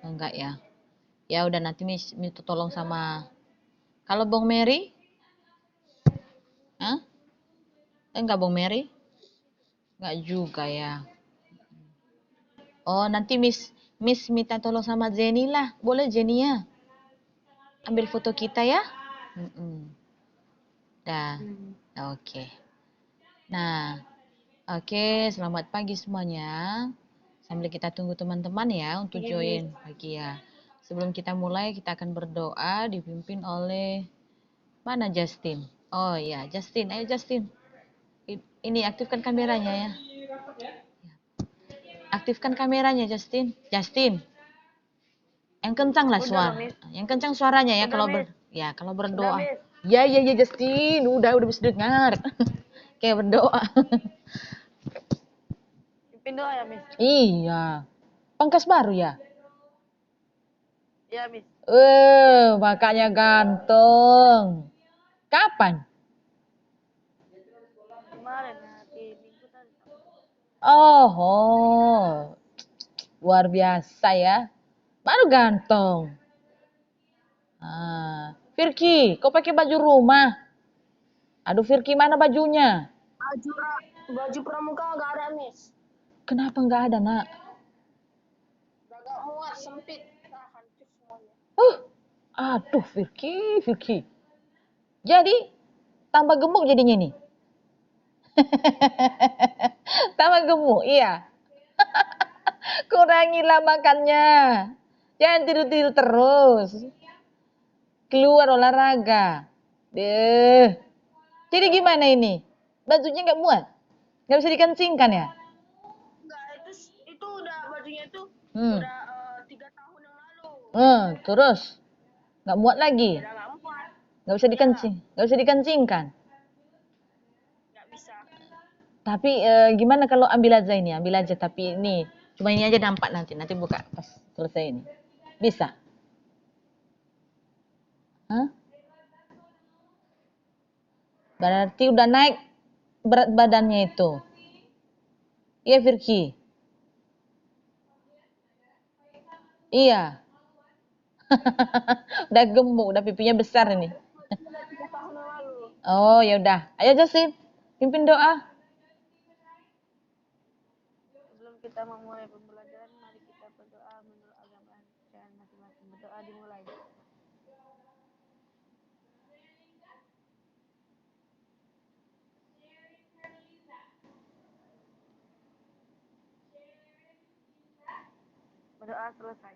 Enggak ya. Ya udah nanti minta tolong sama. Kalau Bang Mary? Hah? Enggak Bang Mary? Enggak juga ya. Oh, nanti Miss minta tolong sama Jenny lah. Boleh Jenny ya? Ambil foto kita ya? Dah. Oke. Nah, oke, selamat pagi semuanya. Sambil kita tunggu teman-teman ya untuk join pagi ya. Sebelum kita mulai, kita akan berdoa dipimpin oleh mana Justin? Oh ya, Justin. Ayo Justin. Ini aktifkan kameranya ya. Aktifkan kameranya Justin. Justin. Yang kencang lah suara. Yang kencang suaranya ya kalau kalau berdoa. Ya Justin, udah bisa dengar. Kayak berdoa. Pimpin doa ya, Miss. Iya. Pangkas baru ya? Iya, Miss. Makanya ganteng. Kapan? Kemarin nanti minggu tadi. Oh, luar biasa ya. Baru ganteng. Firky, kau pakai baju rumah. Aduh, Firky mana bajunya? Baju pramuka nggak ada, Miss. Kenapa nggak ada, nak? Nggak muat, sempit. Hancur semuanya. Aduh, Firky. Jadi, tambah gemuk jadinya nih. Tambah gemuk, iya. Kurangilah makannya. Jangan tidur-tidur terus. Keluar olahraga. Deh. Jadi gimana ini? Bajunya nggak muat? Nggak bisa dikencingkan ya? Enggak, itu udah bajunya itu udah 3 tahun yang lalu. Terus nggak muat lagi? Udah nggak muat. Nggak bisa dikencingkan? Nggak bisa. Tapi gimana kalau ambil aja tapi ini cuma ini aja nampak nanti buka pas selesai ini. Bisa? Hah? Berarti udah naik berat badannya itu. Iya, Firky. Iya. Udah gemuk, udah pipinya besar ini. Udah 3 tahun yang lalu. Oh, ya udah. Ayo Justin, pimpin doa. Sebelum kita memulai pembelajaran, mari kita berdoa menurut agama dan masing-masing. Berdoa dimulai. Berdoa selesai.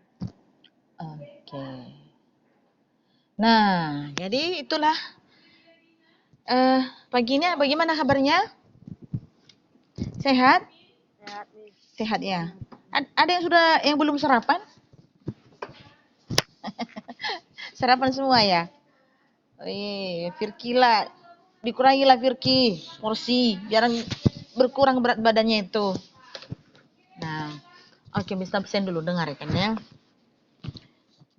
Oke. Nah, jadi itulah paginya bagaimana kabarnya? Sehat? Sehat, Miss. Sehat ya. Ada yang belum sarapan? Sarapan semua ya? Firky lah. Dikurangilah Firky porsi, biar berkurang berat badannya itu. Nah, oke, Miss absen dulu, dengarkan ya.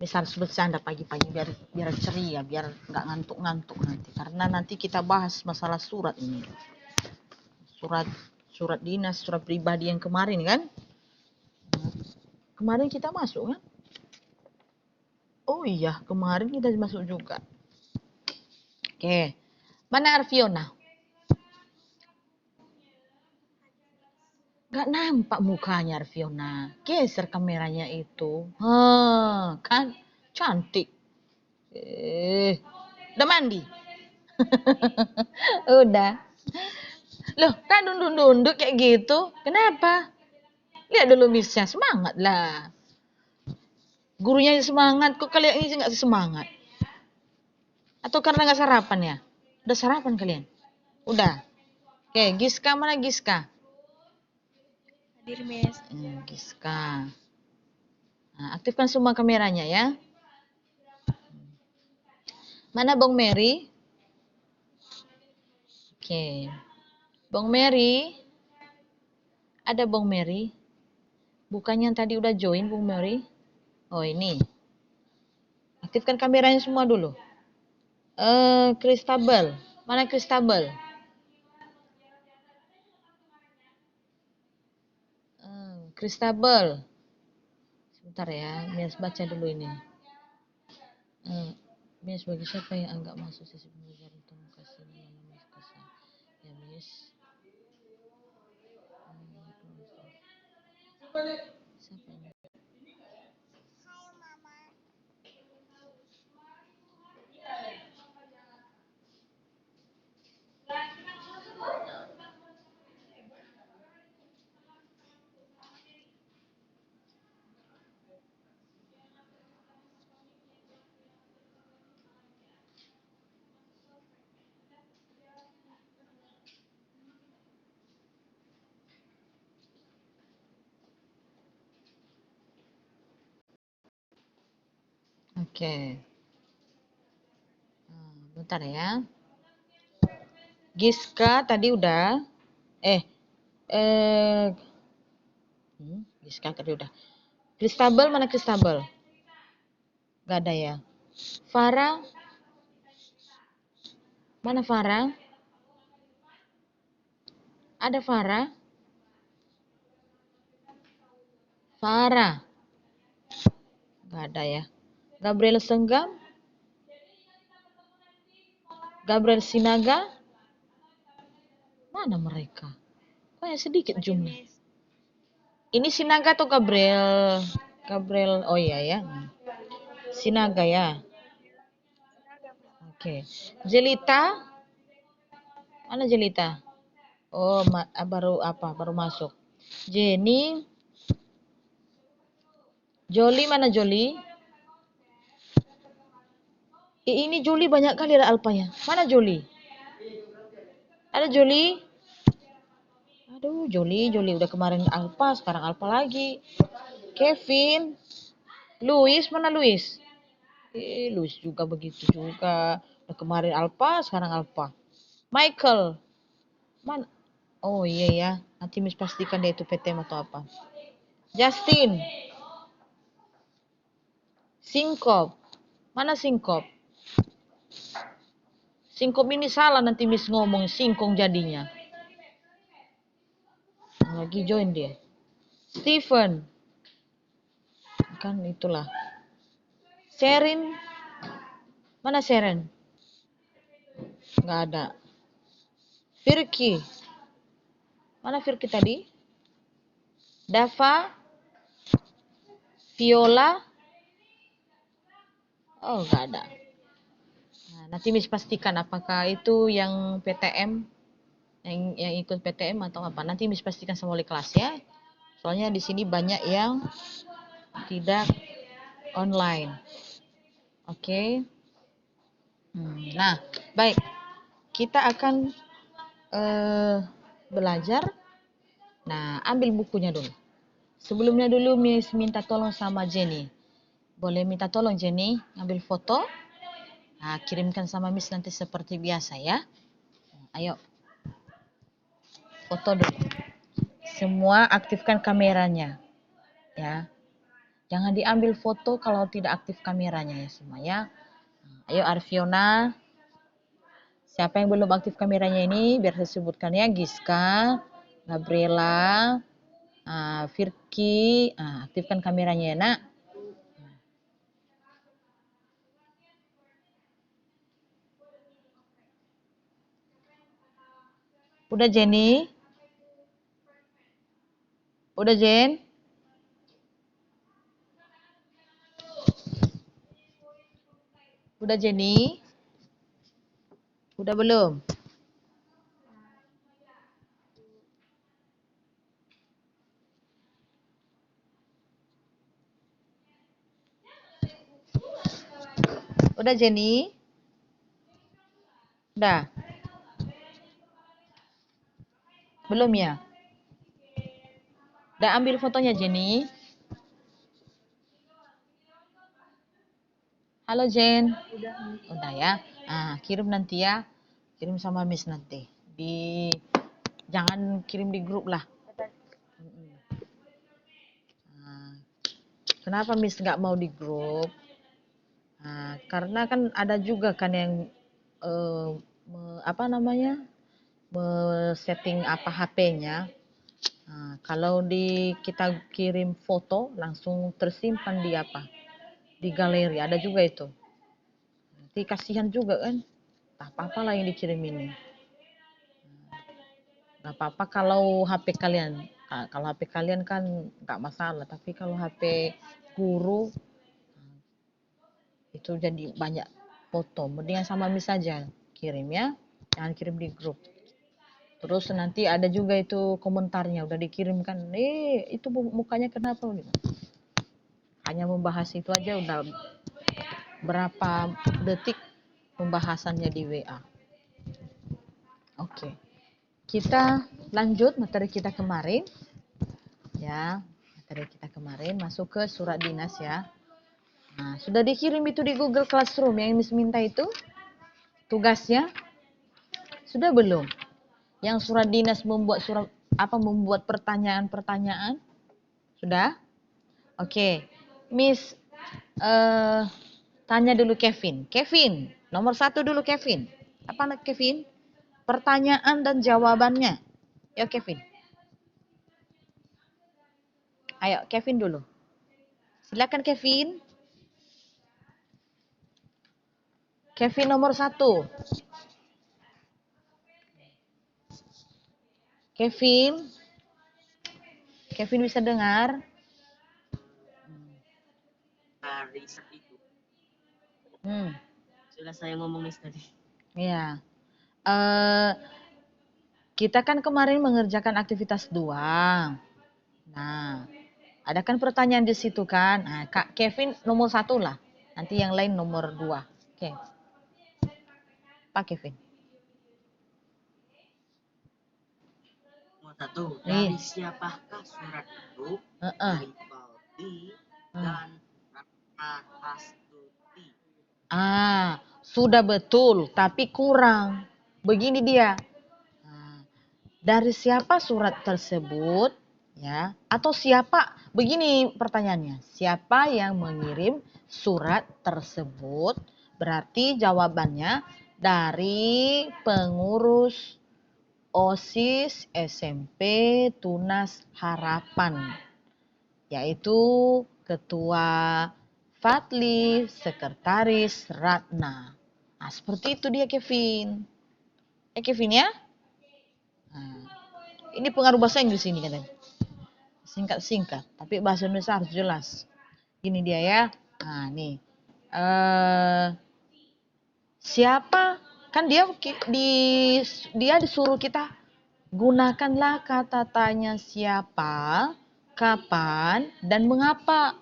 Miss harus bercanda pagi-pagi biar ceria, biar nggak ngantuk-ngantuk nanti. Karena nanti kita bahas masalah surat ini. Surat dinas, surat pribadi yang kemarin kan? Kemarin kita masuk kan? Oh iya, kemarin kita masuk juga. Oke. Mana Arfiona? Gak nampak mukanya Arfiona. Geser kameranya itu. Kan cantik. Udah mandi? Udah. Loh, kan nunduk-nunduk kayak gitu. Kenapa? Lihat dulu Missnya, semangat lah. Gurunya semangat, kok kalian ini nggak semangat? Atau karena nggak sarapan ya? Udah sarapan kalian? Udah. Oke, Giska mana Giska? Hadir, Miss. Giska. Nah, aktifkan semua kameranya ya. Mana Bang Mary? Oke. Bang Mary. Ada Bang Mary? Bukannya yang tadi udah join Bang Mary? Oh ini. Aktifkan kameranya semua dulu. Kristabel. Mana Kristabel? Kristabel. Bentar ya, Miss baca dulu ini. Miss, bagi siapa yang anggap masuk sesi pembelajaran tolong kasih nama Miss kasih. Ya Miss. Siapa ini? Oke. Bentar ya. Giska tadi udah. Giska tadi udah. Kristabel mana Kristabel? Gak ada ya. Farah. Mana Farah? Ada Farah? Farah. Gak ada ya. Gabriel Senggam? Gabriel Sinaga? Mana mereka? Kok yang sedikit jumlah? Ini Sinaga atau Gabriel? Gabriel, oh iya ya. Sinaga ya. Oke. Jelita? Mana Jelita? Oh, baru masuk. Jenny. Joli mana Joli? Ini Joli banyak kali ada alpanya. Mana Joli? Ada Joli? Aduh, Joli udah kemarin alpa, sekarang alpa lagi. Kevin. Luis, mana Luis? Luis juga begitu juga. Udah kemarin alpa, sekarang alpa. Michael. Mana? Oh iya ya, nanti Miss pastikan dia itu PTM atau apa. Justin. Singkop. Mana Singkop? Singkop ini salah nanti Miss ngomong singkong jadinya. Lagi join dia. Stephen. Kan itulah. Sherin. Mana Sherin? Nggak ada. Firky. Mana Firky tadi? Dava. Viola. Oh, nggak ada. Nah, nanti Miss pastikan apakah itu yang PTM, yang ikut PTM atau apa. Nanti Miss pastikan sama wali kelas ya. Soalnya di sini banyak yang tidak online. Oke. Nah, baik. Kita akan belajar. Nah, ambil bukunya dulu. Sebelumnya dulu Miss minta tolong sama Jenny. Boleh minta tolong Jenny ambil foto. Nah, kirimkan sama Miss nanti seperti biasa ya. Ayo. Foto dulu. Semua aktifkan kameranya. Ya. Jangan diambil foto kalau tidak aktif kameranya ya semua ya. Ayo Arfiona. Siapa yang belum aktif kameranya ini biar saya sebutkan ya. Giska, Gabriela, Firky, aktifkan kameranya ya nak. Udah Jenny? Udah Jen? Udah Jenny? Udah belum? Udah Jenny? Udah? Belum ya? Udah ambil fotonya Jenny? Halo Jen? Udah ya? Kirim nanti ya. Kirim sama Miss nanti. Jangan kirim di grup lah. Kenapa Miss nggak mau di grup? Karena kan ada juga kan yang setting apa HP-nya. Nah, kalau kita kirim foto langsung tersimpan di apa? Di galeri, ada juga itu. Nanti kasihan juga kan? Tak apa-apa lah yang dikirim ini. Nggak apa-apa kalau HP kalian. Kalau HP kalian kan nggak masalah, tapi kalau HP guru itu jadi banyak foto. Mendingan sama Miss saja kirim ya, jangan kirim di grup. Terus nanti ada juga itu komentarnya udah dikirimkan, itu mukanya kenapa gitu. Hanya membahas itu aja udah berapa detik pembahasannya di WA. Oke, kita lanjut materi kita kemarin ya. Materi kita kemarin masuk ke surat dinas ya. Nah, sudah dikirim itu di Google Classroom yang Miss minta itu tugasnya sudah belum? Yang surat dinas membuat pertanyaan-pertanyaan sudah? Oke, Miss tanya dulu Kevin. Kevin, nomor 1 dulu Kevin. Apa nak Kevin? Pertanyaan dan jawabannya. Yo Kevin. Ayo Kevin dulu. Silakan Kevin. Kevin nomor 1. Kevin. Kevin bisa dengar? Riset itu. Hmm. Sudah saya ngomong nih tadi. Iya. Kita kan kemarin mengerjakan aktivitas 2. Nah, ada kan pertanyaan di situ kan? Nah, Kak Kevin nomor 1 lah. Nanti yang lain nomor 2. Oke. Pak Kevin. Nomor 1, dari siapakah surat itu? Dari Baldi dan Astuti. Sudah betul, tapi kurang. Begini dia. Dari siapa surat tersebut? Ya, atau siapa? Begini pertanyaannya. Siapa yang mengirim surat tersebut? Berarti jawabannya dari pengurus OSIS SMP Tunas Harapan, yaitu Ketua Fadli, Sekretaris Ratna. Nah, seperti itu dia Kevin. Kevin ya? Nah, ini pengaruh bahasa Inggris ini katanya. Singkat-singkat, tapi bahasa Indonesia harus jelas. Gini dia ya. Nah, nih. Siapa? Kan dia disuruh kita gunakanlah kata tanya siapa, kapan, dan mengapa.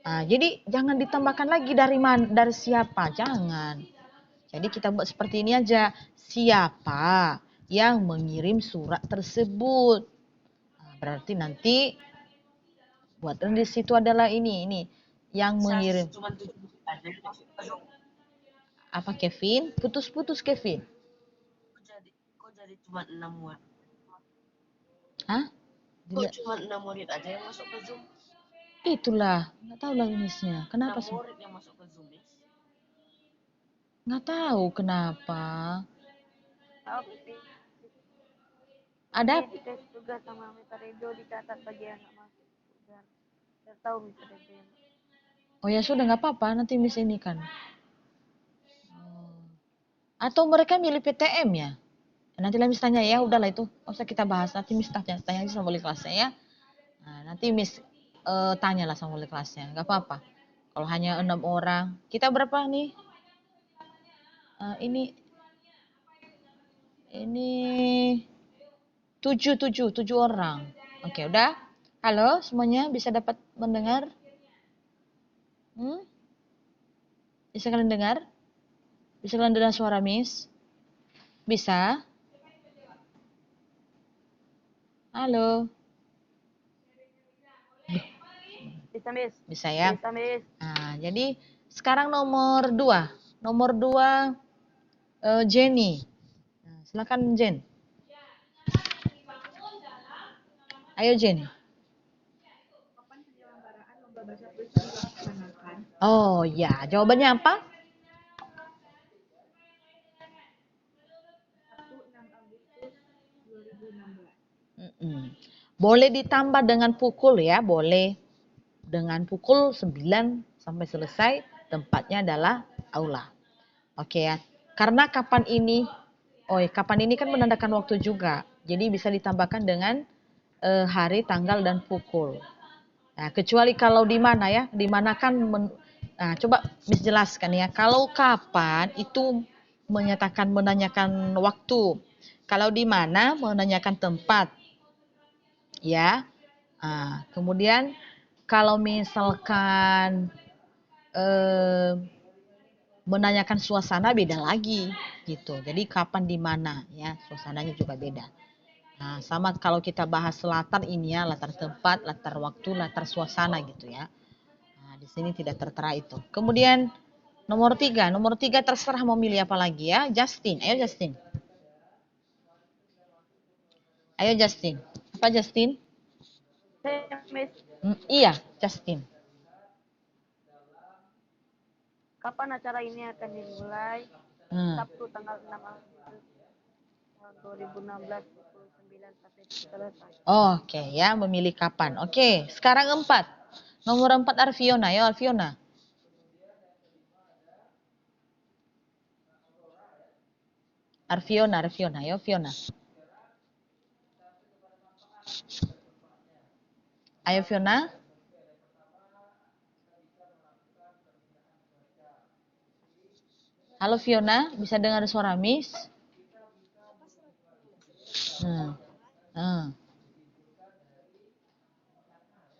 Nah, jadi jangan ditambahkan lagi dari siapa, jangan. Jadi kita buat seperti ini aja. Siapa yang mengirim surat tersebut? Nah, berarti nanti buatan di situ adalah ini yang mengirim. Apa Kevin? Putus-putus Kevin. Kok jadi cuma 6 murid? Hah? Kok cuma 6 murid aja yang masuk ke Zoom? Itulah, nggak tahu lah Miss-nya. Kenapa 6 sih? murid yang masuk ke Zoom, Miss? Nggak tahu kenapa. Ada tes tugas sama Mr. Rejo dicatat bagi yang nggak masuk. Biar tahu Mr. Rejo yang Oh ya sudah nggak apa-apa, nanti Miss ini kan. Atau mereka milih PTM ya? Nanti lah Miss tanya ya, udahlah itu. Nggak usah kita bahas, nanti Miss tanya aja sama wali kelasnya ya. Nah, nanti Miss tanyalah sama wali kelasnya, nggak apa-apa. Kalau hanya 6 orang, kita berapa nih? Ini 7 orang. Oke, udah? Halo semuanya, bisa dapat mendengar? Bisa kalian dengar? Bisa kalian dengar suara Miss? Bisa? Halo? bisa Miss. Bisa ya? Bisa Miss. Nah, jadi sekarang nomor 2. Nomor 2 Jenny. Nah, silakan Jen. Ayo Jenny. Oh ya, jawabannya apa? Boleh ditambah dengan pukul ya, boleh. Dengan pukul 9 sampai selesai, tempatnya adalah aula. Oke ya. Karena kapan ini kan menandakan waktu juga. Jadi bisa ditambahkan dengan hari, tanggal, dan pukul. Nah, kecuali kalau di mana ya, di mana kan nah, coba Miss jelaskan ya. Kalau kapan itu menanyakan waktu. Kalau di mana menanyakan tempat. Ya. Nah, kemudian kalau misalkan menanyakan suasana beda lagi gitu. Jadi kapan di mana ya, suasananya juga beda. Nah, sama kalau kita bahas latar ini ya, latar tempat, latar waktu, latar suasana gitu ya. Nah, di sini tidak tertera itu. Kemudian nomor tiga terserah mau milih apa lagi ya. Justin, ayo Justin. Ayo Justin. Apa Justin? Miss, Iya, Justin. kapan acara ini akan dimulai? Sabtu tanggal 6 Agustus 2016 pukul 9 sampai selesai. Oke ya, memilih kapan. Oke, sekarang 4. Nomor 4 Arfiona, ya Arfiona. Arfiona, ya Fiona. Ayo Fiona. Halo Fiona, bisa dengar suara Miss?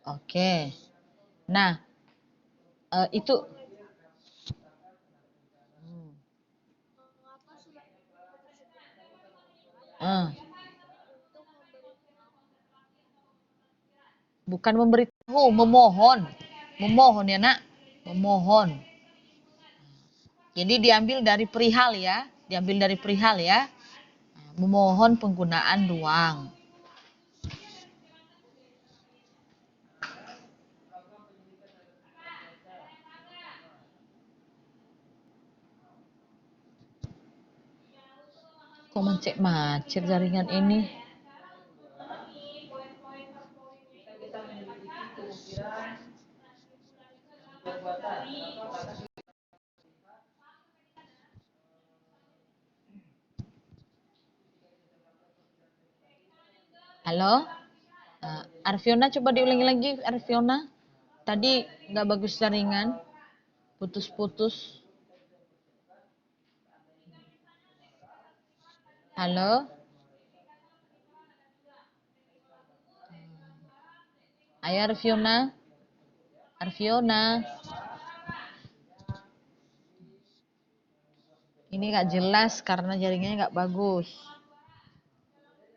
Oke. Nah, itu bukan memberitahu, memohon. Memohon ya nak, memohon. Jadi diambil dari perihal ya, memohon penggunaan ruang. Kok macet jaringan ini? Halo? Arfiona coba diulangi lagi Arfiona. Tadi nggak bagus jaringan. Putus-putus. Halo? Ayo Arfiona. Ini nggak jelas karena jaringannya nggak bagus.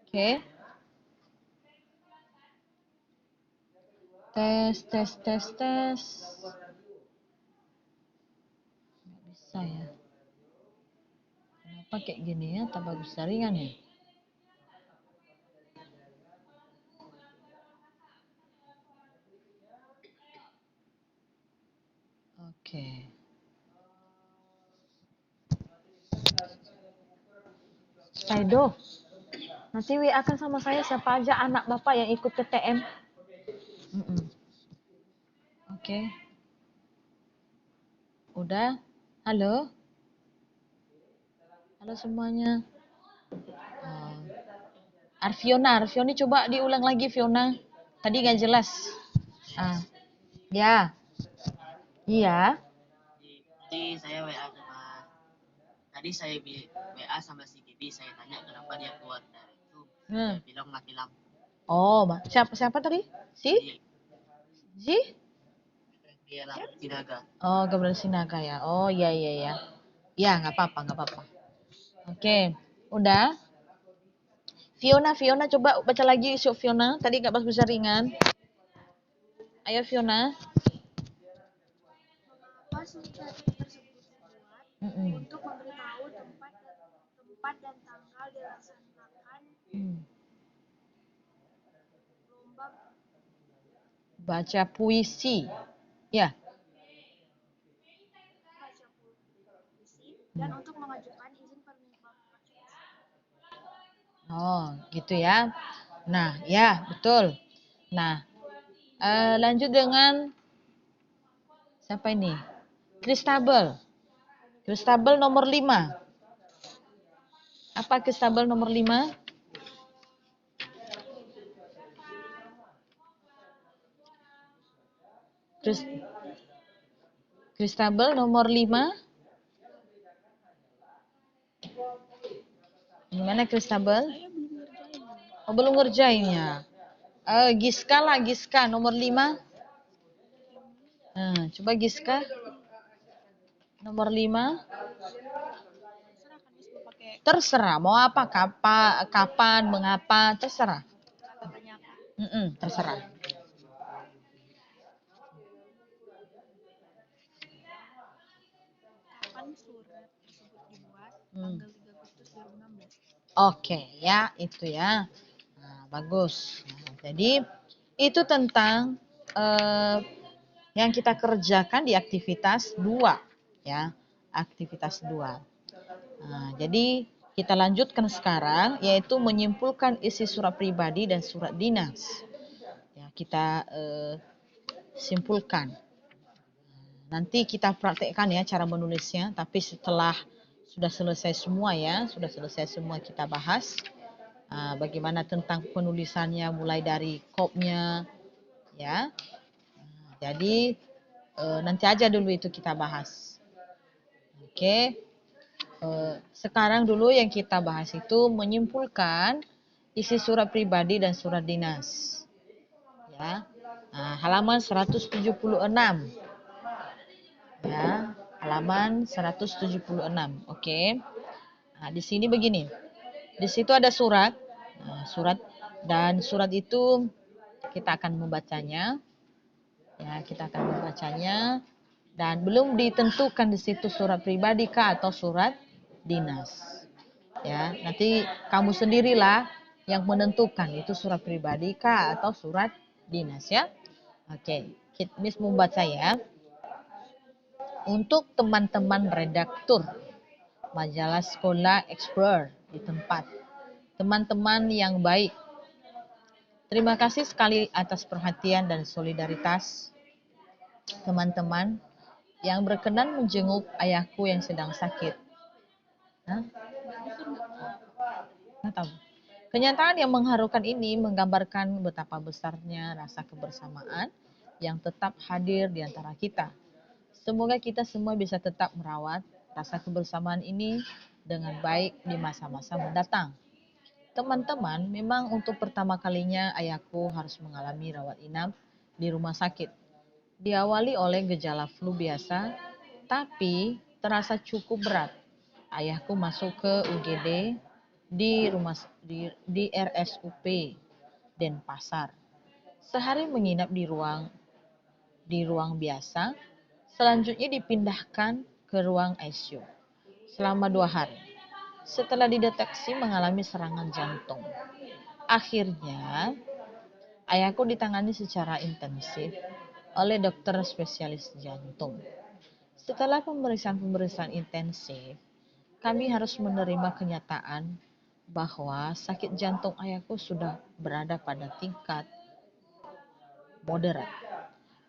Oke. Tes. Nggak bisa ya. Kenapa kayak gini ya? Tak bagus jaringan ya? Oke. Kaido. Nanti WA kan sama saya siapa aja anak bapak yang ikut TTM. Oke. Udah? Halo? Halo semuanya. Arfiona coba diulang lagi Fiona. Tadi nggak jelas. Ya. Iya. Jadi saya WA sama si Bibi, saya tanya kenapa dia keluar dari itu. Dia bilang mati lampu. Oh, siapa tadi? Si? Gabriela Sinaga. Oh, Gabriela Sinaga ya. Oh, iya. Ya, nggak apa-apa. Oke, udah. Fiona coba baca lagi isu Fiona. Tadi nggak bagus jaringan. Ayo Fiona. Mengapa surat tersebut dibuat? Untuk memberitahu tempat dan tanggal dilaksanakan lomba Baca puisi. Ya. baca puisi dan untuk mengajukan izin permintaan. Oh, gitu ya. Nah, ya, betul. Nah, lanjut dengan siapa ini? Kristabel. Kristabel nomor 5. Apa kristabel nomor 5? Kristabel nomor 5. Gimana Kristabel? Oh, belum ngerjainnya. Giska lah, Giska nomor 5. Coba Giska. Nomor 5. Terserah mau apa, kapan, mengapa, terserah. Terserah. Kapan surat tersebut dibuat? Tanggal 3 Agustus 2016. Oke, ya itu ya. Nah, bagus. Nah, jadi itu tentang yang kita kerjakan di aktivitas 2 ya. Aktivitas 2. Nah, jadi kita lanjutkan sekarang yaitu menyimpulkan isi surat pribadi dan surat dinas. Ya, kita simpulkan. Nanti kita praktekkan ya cara menulisnya, tapi setelah sudah selesai semua ya, sudah selesai semua kita bahas bagaimana tentang penulisannya mulai dari kopnya ya. Jadi nanti aja dulu itu kita bahas. Oke. Sekarang dulu yang kita bahas itu menyimpulkan isi surat pribadi dan surat dinas. Ya. Nah, halaman 176. Ya, halaman 176. Oke. Nah, di sini begini. Di situ ada surat. Nah, surat itu kita akan membacanya. Ya, kita akan membacanya dan belum ditentukan di situ surat pribadi kah atau surat dinas. Ya, nanti kamu sendirilah yang menentukan itu surat pribadi kah atau surat dinas ya. Oke, Miss membaca ya. Untuk teman-teman redaktur majalah Sekolah Explorer di tempat. Teman-teman yang baik, terima kasih sekali atas perhatian dan solidaritas teman-teman yang berkenan menjenguk ayahku yang sedang sakit. Nggak tahu. Kenyataan yang mengharukan ini menggambarkan betapa besarnya rasa kebersamaan yang tetap hadir di antara kita. Semoga kita semua bisa tetap merawat rasa kebersamaan ini dengan baik di masa-masa mendatang. Teman-teman, memang untuk pertama kalinya ayahku harus mengalami rawat inap di rumah sakit. Diawali oleh gejala flu biasa, tapi terasa cukup berat. Ayahku masuk ke UGD di RSUP Denpasar. Sehari menginap di ruang biasa, selanjutnya dipindahkan ke ruang ICU selama 2 hari. Setelah dideteksi mengalami serangan jantung. Akhirnya, ayahku ditangani secara intensif oleh dokter spesialis jantung. Setelah pemeriksaan intensif, kami harus menerima kenyataan bahwa sakit jantung ayahku sudah berada pada tingkat moderat.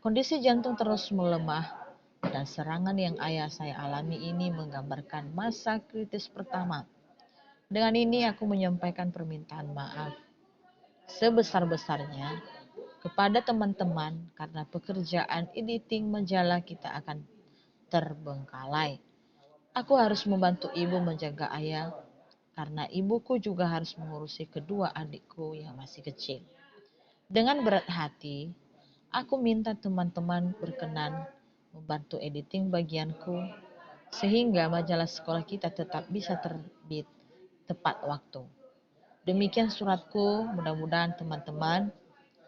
Kondisi jantung terus melemah dan serangan yang ayah saya alami ini menggambarkan masa kritis pertama. Dengan ini aku menyampaikan permintaan maaf sebesar-besarnya kepada teman-teman karena pekerjaan editing majalah kita akan terbengkalai. Aku harus membantu ibu menjaga ayah karena ibuku juga harus mengurusi kedua adikku yang masih kecil. Dengan berat hati, aku minta teman-teman berkenan membantu editing bagianku sehingga majalah sekolah kita tetap bisa terbit tepat waktu. Demikian suratku, mudah-mudahan teman-teman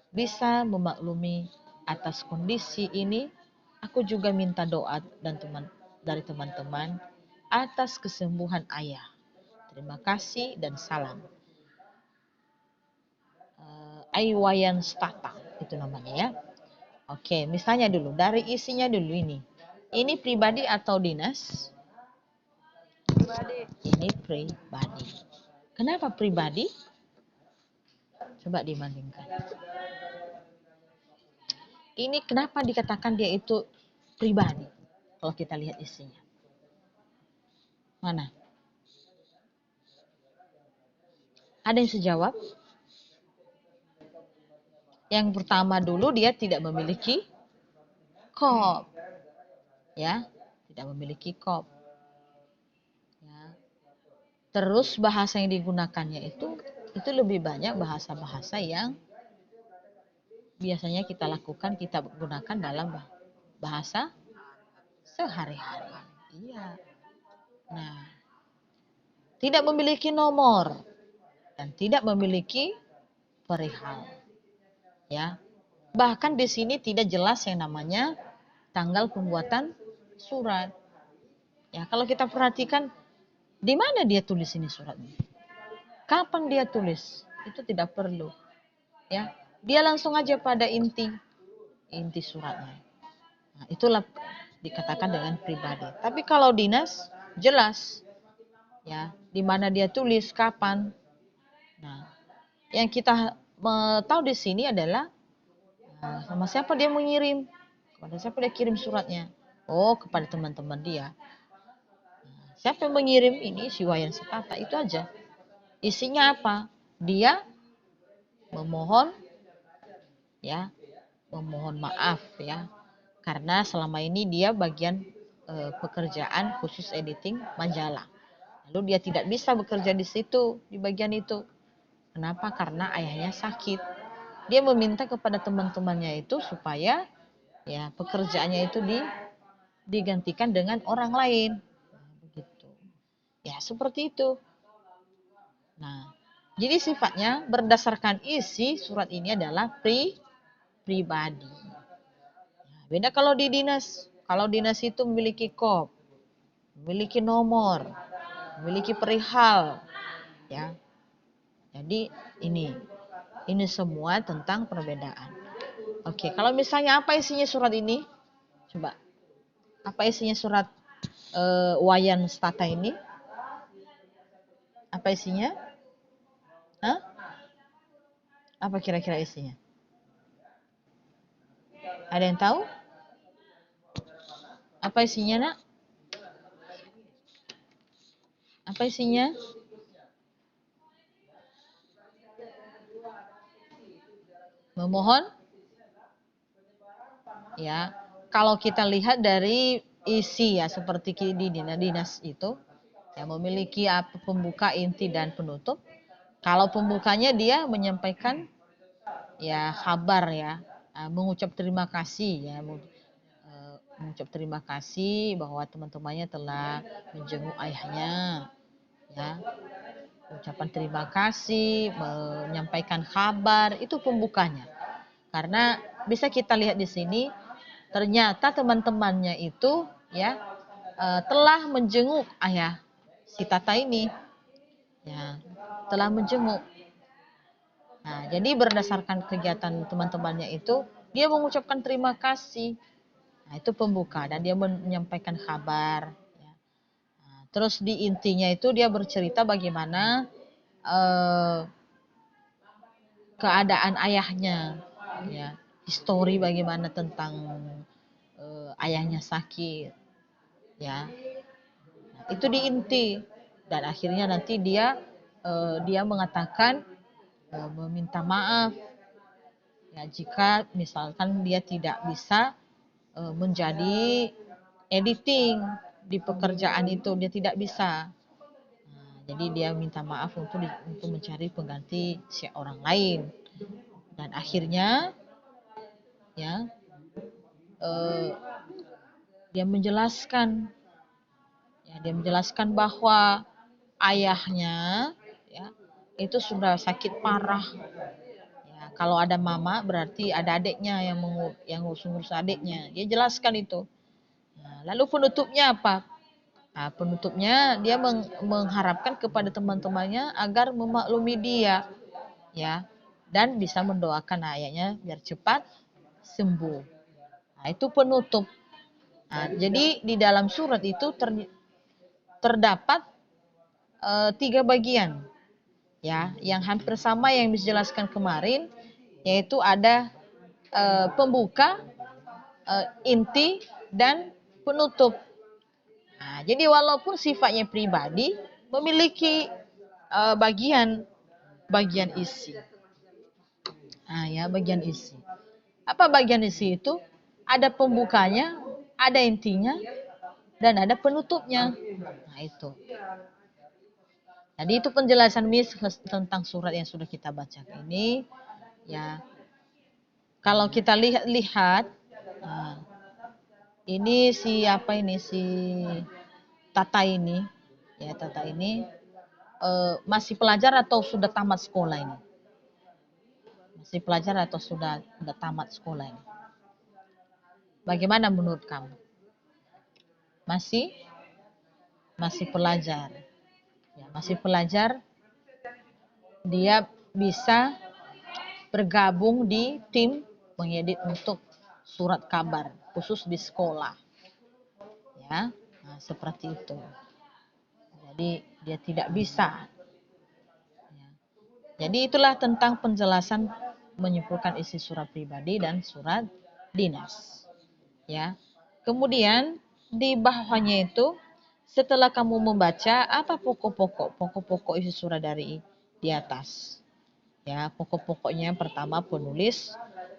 bisa memaklumi atas kondisi ini. Aku juga minta doa dari teman-teman atas kesembuhan ayah. Terima kasih dan salam. Aiwayan Stata itu namanya ya. Oke, misalnya dulu dari isinya dulu ini. Ini pribadi atau dinas? Pribadi. Ini pribadi. Kenapa pribadi? Coba dibandingkan. Ini kenapa dikatakan dia itu pribadi? Kalau kita lihat isinya. Mana? Ada yang sejawab? Yang pertama dulu, dia tidak memiliki kop. Ya, tidak memiliki kop. Ya. Terus bahasa yang digunakannya itu lebih banyak bahasa-bahasa yang biasanya kita lakukan, kita gunakan dalam bahasa sehari-hari. Iya. Nah, tidak memiliki nomor dan tidak memiliki perihal. Ya. Bahkan di sini tidak jelas yang namanya tanggal pembuatan surat. Ya, kalau kita perhatikan di mana dia tulis ini suratnya? Kapan dia tulis? Itu tidak perlu. Ya, dia langsung aja pada inti suratnya. Nah, itulah dikatakan dengan pribadi. Tapi kalau dinas jelas, ya, di mana dia tulis, kapan. Nah, yang kita tahu di sini adalah sama siapa dia mengirim, kepada siapa dia kirim suratnya. Oh, kepada teman-teman dia. Nah, siapa yang mengirim ini? Si Wayan Setata, itu aja. Isinya apa? Dia memohon, ya, memohon maaf, ya, karena selama ini dia bagian pekerjaan khusus editing majalah. Lalu dia tidak bisa bekerja di situ, di bagian itu. Kenapa? Karena ayahnya sakit. Dia meminta kepada teman-temannya itu supaya ya pekerjaannya itu digantikan dengan orang lain. Begitu. Ya, seperti itu. Nah, jadi sifatnya berdasarkan isi surat ini adalah pribadi. Beda kalau di dinas. Kalau dinas itu memiliki kop, memiliki nomor, memiliki perihal, ya. Jadi ini semua tentang perbedaan. Oke, kalau misalnya apa isinya surat ini? Coba, apa isinya surat Wayan Setata ini? Apa isinya? Hah? Apa kira-kira isinya? Ada yang tahu? Apa isinya, Nak? Apa isinya? Memohon? Ya, kalau kita lihat dari isi ya seperti di dinas itu ya memiliki pembuka, inti dan penutup. Kalau pembukanya dia menyampaikan ya kabar ya, mengucap terima kasih ya, mengucap terima kasih bahwa teman-temannya telah menjenguk ayahnya ya. Ucapan terima kasih, menyampaikan kabar, itu pembukanya. Karena bisa kita lihat di sini ternyata teman-temannya itu ya telah menjenguk ayah si Tata ini, ya, telah menjenguk. Nah, jadi berdasarkan kegiatan teman-temannya itu dia mengucapkan terima kasih. Nah, itu pembuka dan dia menyampaikan kabar. Ya. Nah, terus di intinya itu dia bercerita bagaimana keadaan ayahnya, ya, histori bagaimana tentang ayahnya sakit, ya. Nah, itu di inti dan akhirnya nanti dia mengatakan meminta maaf ya jika misalkan dia tidak bisa menjadi editing di pekerjaan itu, dia tidak bisa. Nah, jadi dia minta maaf untuk mencari pengganti si orang lain dan akhirnya ya dia menjelaskan bahwa ayahnya ya itu sudah sakit parah ya. Kalau ada mama berarti ada adiknya yang ngurus adiknya, dia jelaskan itu. Nah, lalu penutupnya apa? Nah, penutupnya dia mengharapkan kepada teman-temannya agar memaklumi dia ya dan bisa mendoakan ayahnya biar cepat sembuh. Nah, itu penutup. Nah, jadi di dalam surat itu terdapat 3 bagian. ya, yang hampir sama yang dijelaskan kemarin, yaitu ada pembuka, inti, dan penutup. Nah, jadi walaupun sifatnya pribadi, memiliki bagian isi. Nah, ya, bagian isi. Apa bagian isi itu? Ada pembukanya, ada intinya, dan ada penutupnya. Nah, itu. Jadi itu penjelasan Miss tentang surat yang sudah kita baca ini. Ya, kalau kita lihat, nah, ini si Tata ini, ya Tata ini masih pelajar atau sudah tamat sekolah ini? Masih pelajar atau sudah tamat sekolah ini? Bagaimana menurut kamu? Masih pelajar. Ya, masih pelajar. Dia bisa bergabung di tim mengedit untuk surat kabar khusus di sekolah. Ya, nah, seperti itu. Jadi dia tidak bisa. Ya. Jadi itulah tentang penjelasan menyimpulkan isi surat pribadi dan surat dinas. Ya. Kemudian di bawahnya itu, setelah kamu membaca apa pokok-pokok isi surat dari di atas. Ya, pokok-pokoknya pertama penulis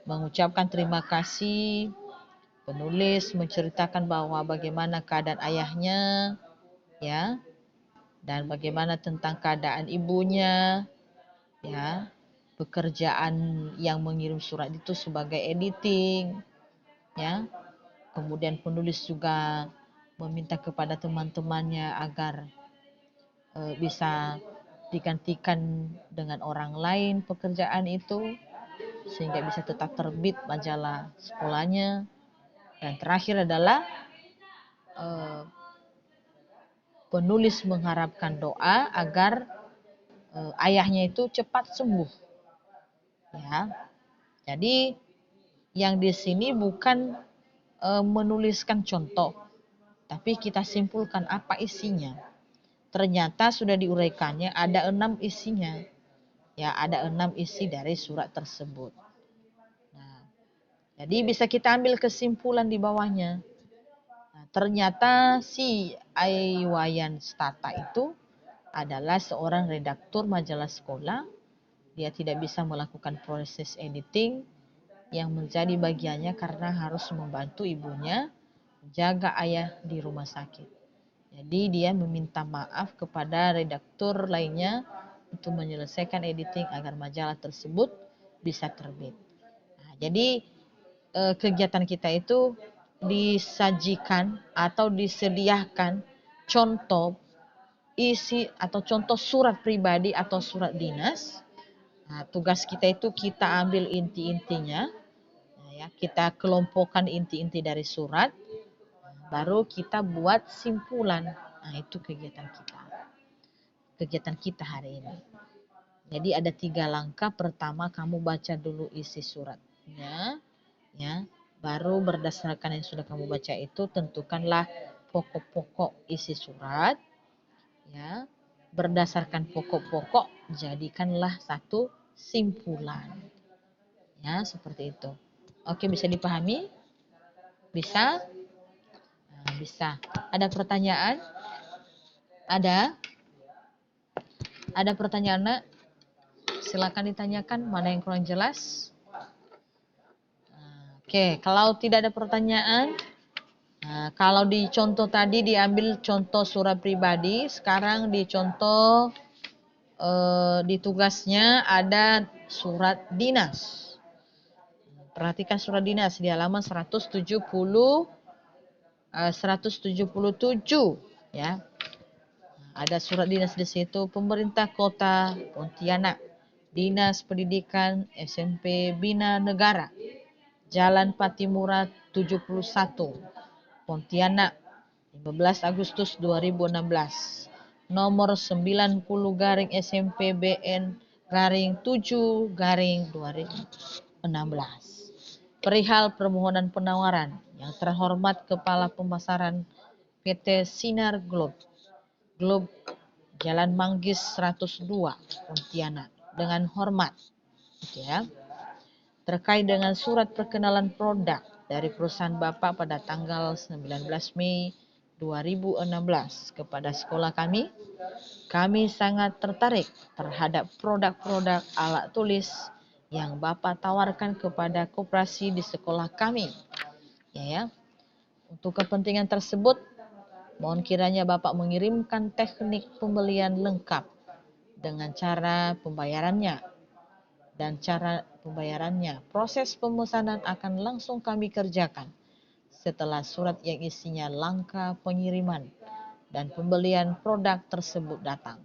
mengucapkan terima kasih, penulis menceritakan bahwa bagaimana keadaan ayahnya, ya, dan bagaimana tentang keadaan ibunya, ya, pekerjaan yang mengirim surat itu sebagai editing, ya. Kemudian penulis juga meminta kepada teman-temannya agar bisa digantikan dengan orang lain pekerjaan itu sehingga bisa tetap terbit majalah sekolahnya. Dan terakhir adalah penulis mengharapkan doa agar ayahnya itu cepat sembuh. Ya. Jadi yang di sini bukan menuliskan contoh, tapi kita simpulkan apa isinya. Ternyata sudah diuraikannya ada 6 isinya. Ya, ada 6 isi dari surat tersebut. Nah, jadi bisa kita ambil kesimpulan di bawahnya. Nah, ternyata si Aiwayan Stata itu adalah seorang redaktur majalah sekolah. Dia tidak bisa melakukan proses editing yang menjadi bagiannya karena harus membantu ibunya jaga ayah di rumah sakit. Jadi dia meminta maaf kepada redaktur lainnya untuk menyelesaikan editing agar majalah tersebut bisa terbit. Nah, jadi kegiatan kita itu disajikan atau disediakan contoh isi atau contoh surat pribadi atau surat dinas. Nah, tugas kita itu kita ambil inti-intinya, ya, kita kelompokkan inti-inti dari surat, baru kita buat simpulan. Nah, itu kegiatan kita hari ini. Jadi ada 3 langkah. Pertama, kamu baca dulu isi suratnya, ya. Baru berdasarkan yang sudah kamu baca itu tentukanlah pokok-pokok isi surat, ya. Berdasarkan pokok-pokok jadikanlah satu simpulan. Ya, seperti itu. Oke, bisa dipahami? Bisa? Nah, bisa. Ada pertanyaan? Ada? Ada pertanyaan, Nak? Silakan ditanyakan, mana yang kurang jelas. Oke, kalau tidak ada pertanyaan, nah, kalau di contoh tadi diambil contoh surat pribadi, sekarang di contoh di tugasnya ada surat dinas. Perhatikan surat dinas di halaman 177, ya. Ada surat dinas di situ, pemerintah kota Pontianak, Dinas Pendidikan SMP Bina Negara, Jalan Patimura 71, Pontianak, 15 Agustus 2016. Nomor 90 garing SMP BN garing 7 garing 2016. Perihal permohonan penawaran yang terhormat Kepala Pemasaran PT Sinar Globe Jalan Manggis 102, Pontianak. Dengan hormat, ya. Terkait dengan surat perkenalan produk dari perusahaan Bapak pada tanggal 19 Mei 2016 kepada sekolah kami sangat tertarik terhadap produk-produk alat tulis yang Bapak tawarkan kepada koperasi di sekolah kami. Ya. Untuk kepentingan tersebut, mohon kiranya Bapak mengirimkan teknik pembelian lengkap dengan cara pembayarannya dan cara pembayarannya. Proses pemesanan akan langsung kami kerjakan setelah surat yang isinya langkah pengiriman dan pembelian produk tersebut datang.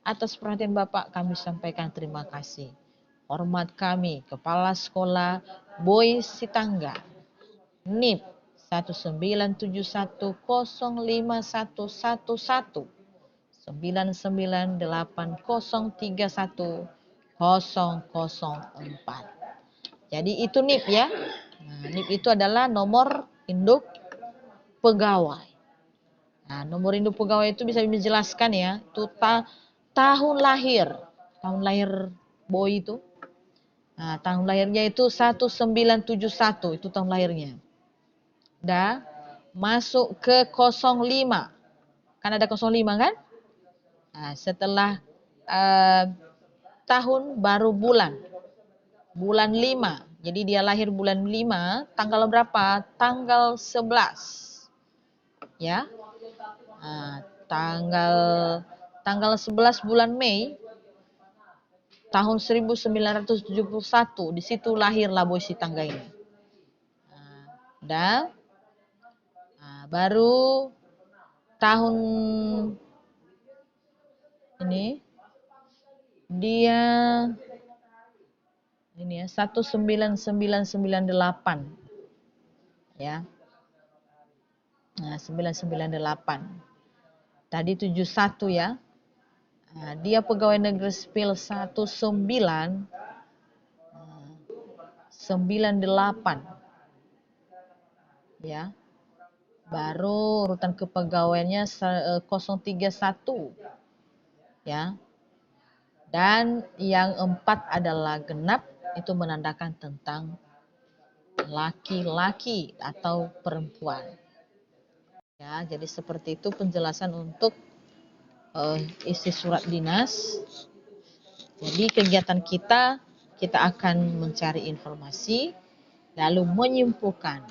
Atas perhatian Bapak kami sampaikan terima kasih. Hormat kami, Kepala Sekolah Boy Sitangga, NIP 19101513980310004. Jadi itu NIP ya. Nah, NIP itu adalah nomor induk pegawai. Nah, nomor induk pegawai itu bisa menjelaskan ya, itu tahun lahir Boy itu. Nah, tahun lahirnya itu 1971, itu tahun lahirnya. Dah masuk ke 05. Kan ada 05 kan? Nah, setelah tahun baru bulan 5. Jadi dia lahir bulan 5, tanggal berapa? Tanggal 11. Ya. Nah, tanggal 11 bulan Mei tahun 1971, di situ lahirlah Boy Sitangga ini. Dan baru tahun ini dia ini ya 19998 ya. Nah, 998. Tadi 71 ya. Nah, dia pegawai negeri sipil 1998 ya. Baru urutan kepegawaiannya 031 ya. Dan yang 4 adalah genap, itu menandakan tentang laki-laki atau perempuan. Ya, jadi seperti itu penjelasan untuk isi surat dinas. Jadi kegiatan kita akan mencari informasi lalu menyimpulkan.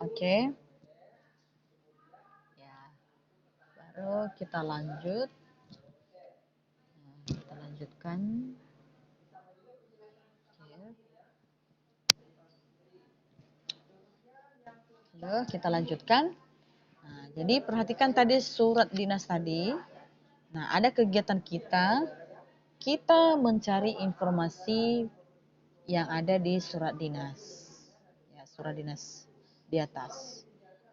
Oke. Ya. Baru kita lanjut. Kita lanjutkan. Lalu kita lanjutkan. Nah, jadi perhatikan tadi surat dinas tadi. Nah, ada kegiatan kita mencari informasi yang ada di surat dinas. Ya, surat dinas di atas.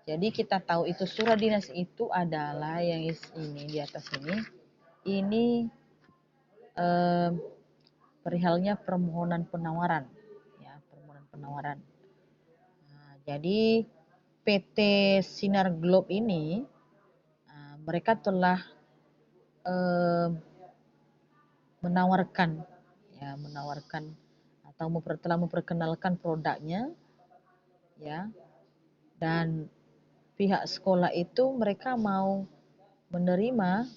Jadi kita tahu itu surat dinas itu adalah yang ini di atas ini. Ini perihalnya permohonan penawaran, ya, permohonan penawaran. Nah, jadi PT Sinar Globe ini mereka telah menawarkan atau telah memperkenalkan produknya, ya, dan pihak sekolah itu mereka mau menerima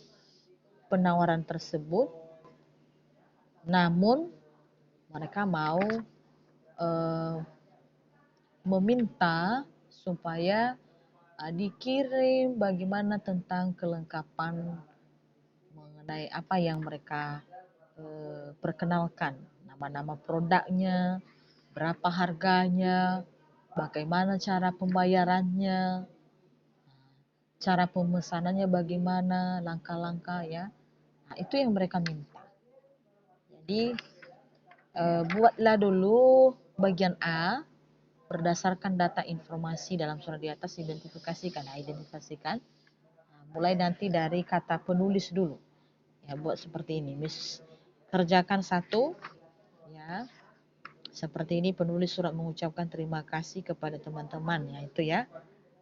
penawaran tersebut, namun mereka mau meminta supaya dikirim bagaimana tentang kelengkapan mengenai apa yang mereka perkenalkan, nama-nama produknya, berapa harganya, bagaimana cara pembayarannya, cara pemesanannya bagaimana, langkah-langkah, ya. Nah, itu yang mereka minta. Jadi buatlah dulu bagian A berdasarkan data informasi dalam surat di atas, identifikasikan. Mulai nanti dari kata penulis dulu, ya, buat seperti ini. Kerjakan 1, ya, seperti ini. Penulis surat mengucapkan terima kasih kepada teman-teman, ya, itu ya.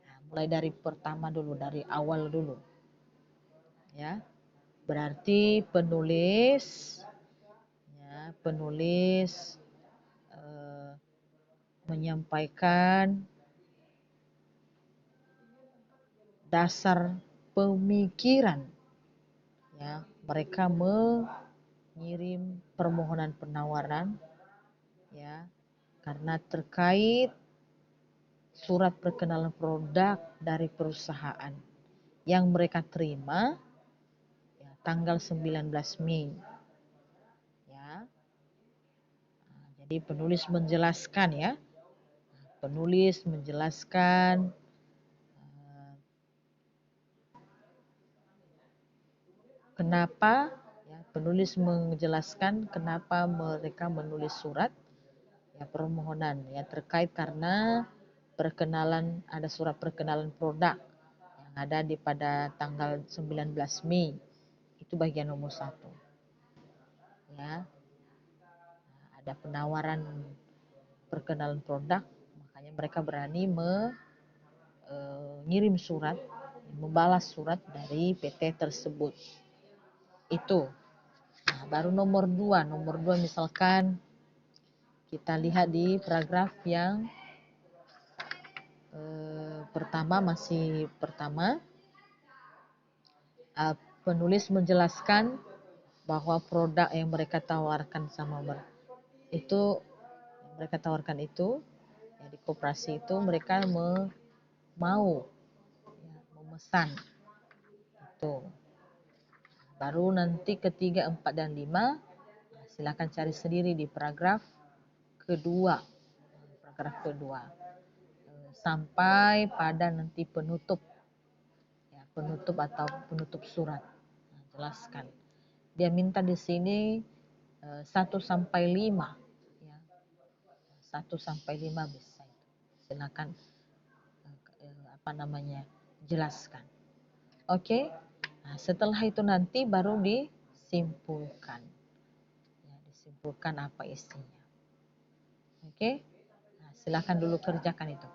Nah, mulai dari pertama dulu, dari awal dulu, ya. Berarti penulis menyampaikan dasar pemikiran, ya, mereka mengirim permohonan penawaran, ya, karena terkait surat perkenalan produk dari perusahaan yang mereka terima, ya, tanggal 19 Mei, ya. Jadi penulis menjelaskan, ya, kenapa, ya, penulis menjelaskan kenapa mereka menulis surat, ya, permohonan, ya, terkait karena perkenalan, ada surat perkenalan produk yang ada pada tanggal 19 Mei. Itu bagian nomor 1. Ya. Ada penawaran perkenalan produk, makanya mereka berani mengirim surat, membalas surat dari PT tersebut. Itu. Nah, baru nomor 2 misalkan kita lihat di paragraf yang pertama, penulis menjelaskan bahwa produk yang mereka tawarkan itu ya, di koperasi itu mereka mau, ya, memesan itu. Baru nanti ketiga, 4, dan 5 silakan cari sendiri di paragraf kedua sampai pada nanti penutup, ya, atau penutup surat. Nah, jelaskan. Dia minta di sini 1 sampai 5, ya. 1 sampai 5 bisa. Silakan jelaskan. Oke. Nah, setelah itu nanti baru disimpulkan. Ya, disimpulkan apa isinya. Oke. Nah, silakan dulu kerjakan itu.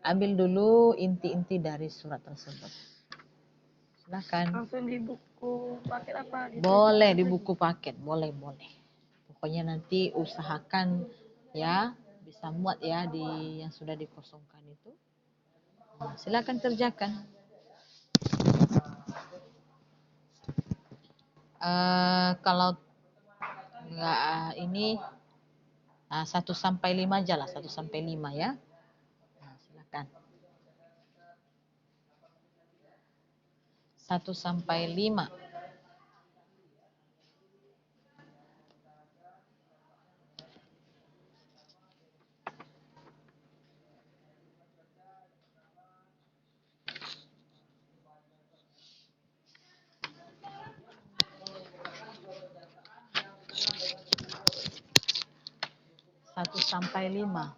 Ambil dulu inti-inti dari surat tersebut. Silakan. Langsung di buku paket apa? Boleh di buku paket, boleh. Pokoknya nanti usahakan, ya, bisa muat, ya, di yang sudah dikosongkan itu. Nah, silakan kerjakan. Kalau enggak ini 1 sampai 5 aja lah, 1 sampai 5, ya. Nah, silakan. 1 sampai 5. Satu sampai 5.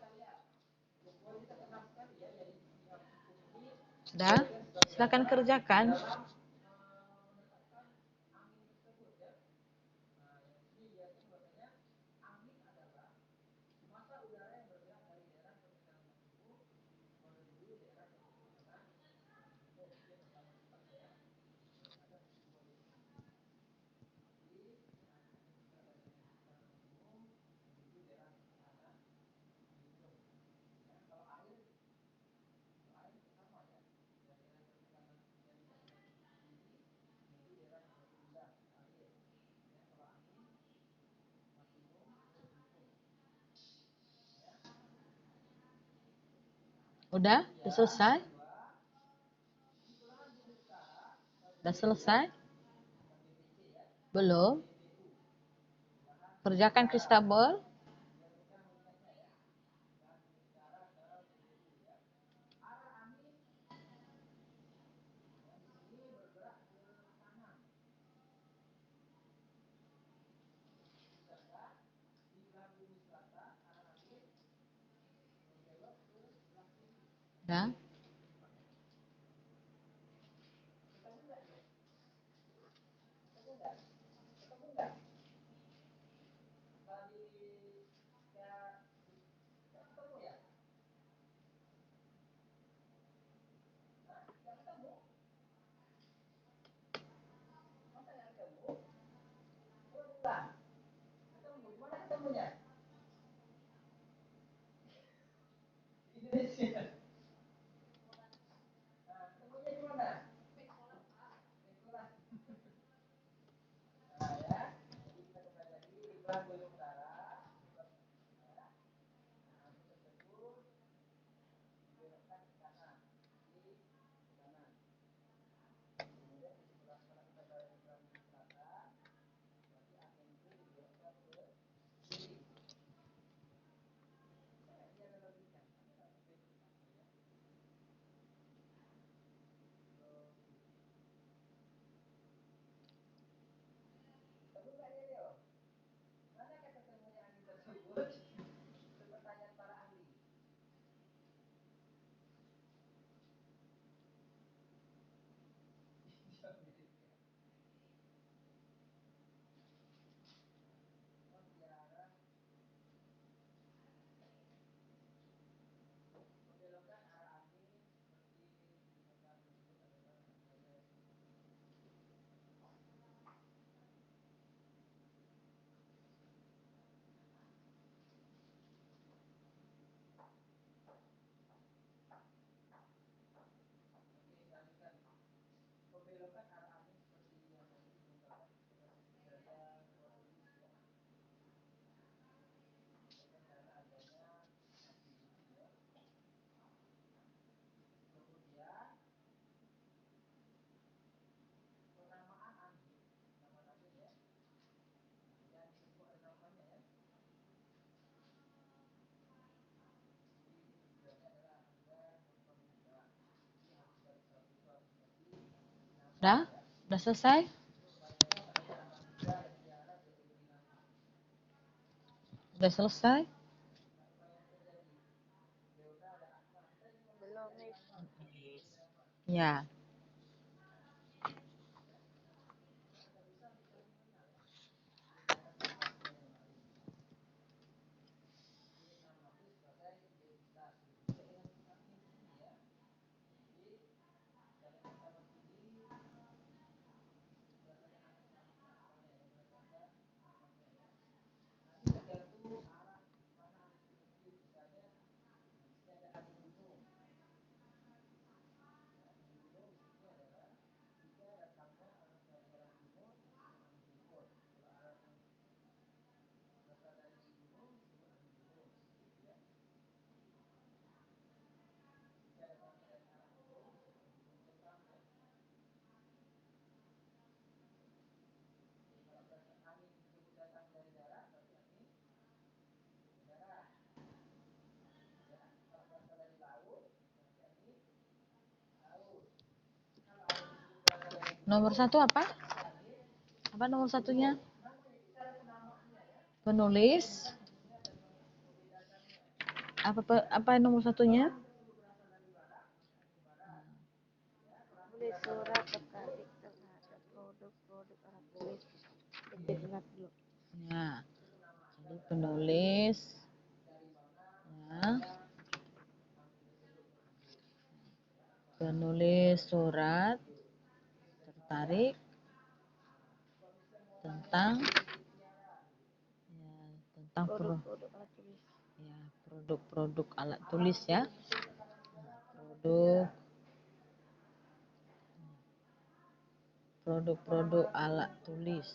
Sudah? Silakan kerjakan. Udah? Udah selesai? Udah selesai? Belum? Kerjakan Kristabel. Udah? Udah? Udah selesai? Udah selesai? Belum, Miss. Ya. Nomor satu apa? Apa nomor satunya? Penulis. Apa nomor satunya? Menulis surat tertarik terhadap produk-produk alat tulis. Dijelas dulu. Ya. Jadi penulis. Ya. Penulis surat tertarik tentang Produk-produk alat tulis. produk-produk alat tulis ya. Produk-produk alat tulis.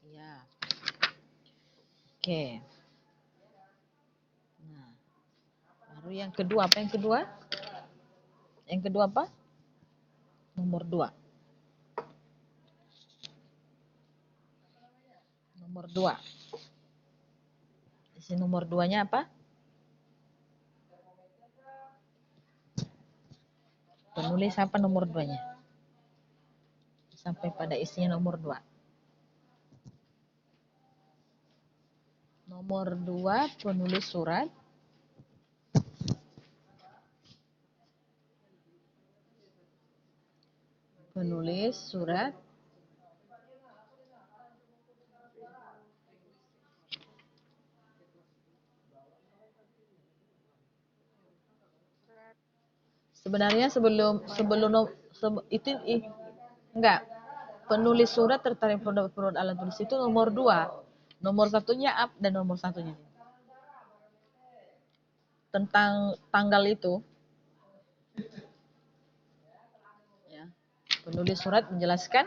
Ya. Oke. Nah. Yang kedua apa yang kedua? Yang kedua apa? Nomor 2. Nomor 2. Isi nomor 2-nya apa? Penulis apa nomor 2-nya? Sampai pada isinya nomor 2. Nomor 2, penulis surat. Penulis surat. Sebenarnya enggak. Penulis surat tertarik produk alat tulis itu nomor 2. Nomor 1-nya up dan nomor 1-nya. Tentang tanggal itu. Ya. Penulis surat menjelaskan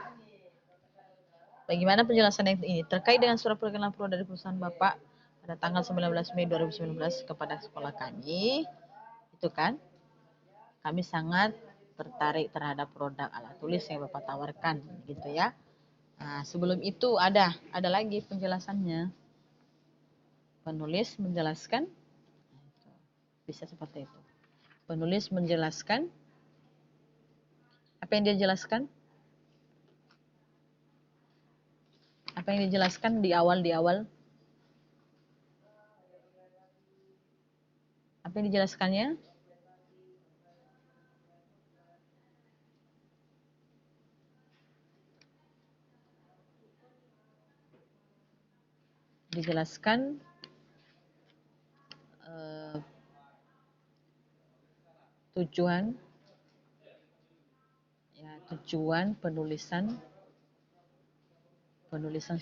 bagaimana penjelasan yang ini terkait dengan surat perkenalan produk dari perusahaan Bapak pada tanggal 19 Mei 2019 kepada sekolah kami. Itu kan? Kami sangat tertarik terhadap produk alat tulis yang Bapak tawarkan, gitu ya. Nah, sebelum itu ada lagi penjelasannya. Penulis menjelaskan, bisa seperti itu. Penulis menjelaskan, apa yang dia jelaskan? Apa yang dijelaskan di awal? Apa yang dijelaskannya? Dijelaskan tujuan penulisan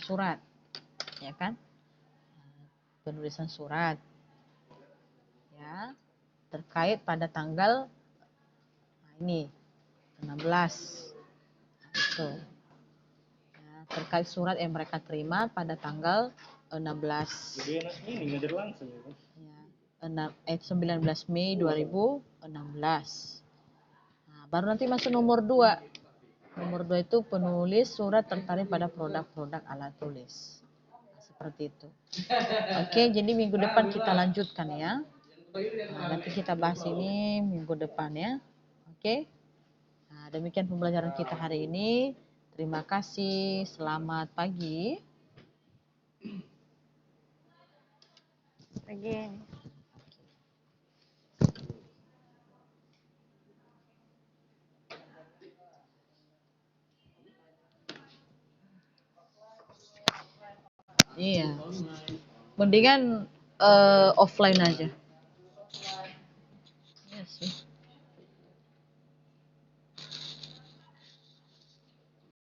surat, ya kan? Penulisan surat, ya, terkait pada tanggal ini 16. Itu. Ya, terkait surat yang mereka terima pada tanggal 16. Ya, 19 Mei 2016. Nah, baru nanti masuk nomor 2. Nomor 2 itu penulis surat tertarik pada produk-produk alat tulis. Nah, seperti itu. Oke, jadi minggu depan kita lanjutkan ya. Nah, nanti kita bahas ini minggu depan ya. Oke. Nah, demikian pembelajaran kita hari ini. Terima kasih. Selamat pagi. Pagi. Iya. Mendingan offline aja.